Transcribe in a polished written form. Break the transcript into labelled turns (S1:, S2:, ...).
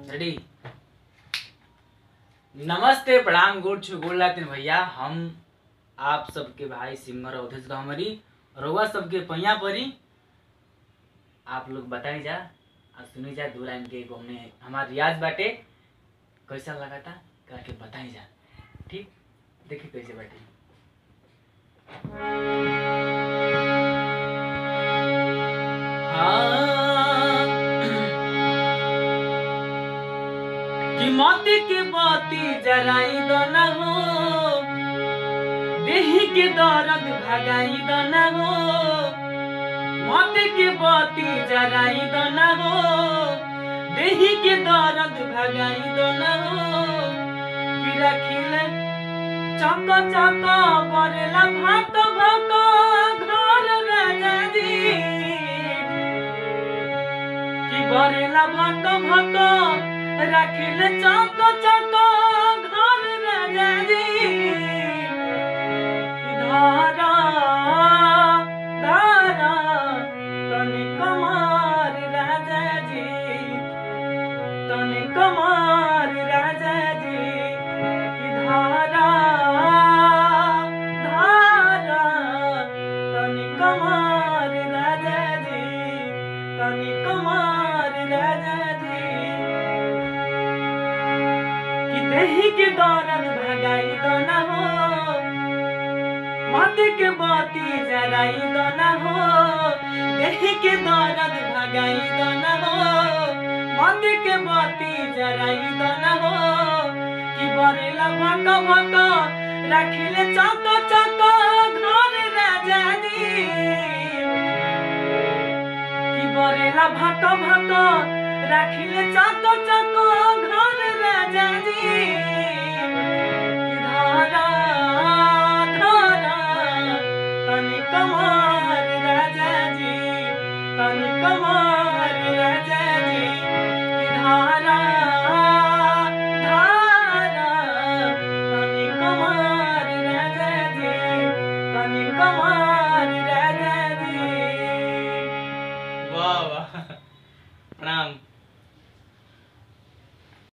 S1: Ready. नमस्ते प्रणाम गोड़ छु गोड़ लागते भैया। हम आप सबके भाई सिंगर अवधेश गांवरी रउआ सबके पैया परी आप लोग बताई जा और सुनी जा। दो लाइन के हमने हमारा रियाज बाटे, कैसा लगा था करके बताई जा। ठीक, देखिए कैसे बाटे। कि मोती के बाती जराई दो न हो, देही के दर्द भगाई दो न हो। मोती के बाती जराई दो न हो, देही के दर्द भगाई दो न हो। कि रखिले चक चक बरेला भात भात घर राजा जी, कि बरेला भात भात रखिले चक चक घर राजा जी। धारा धारा तनि कमार राजा जी, तनि कमार राजा जी। कि धारा धारा तनि कमार राजा जी, तनि कमार राजा जी। देही के दर्द भगाई दो न हो, मोती के बाती जराई दो न हो। देही के दर्द भगाई दो न हो, मोती के बाती जराई दो न हो। कि बरेला भक भक रखिले चक चक घर राजा जी, कि बरेला भक भक रखिले चक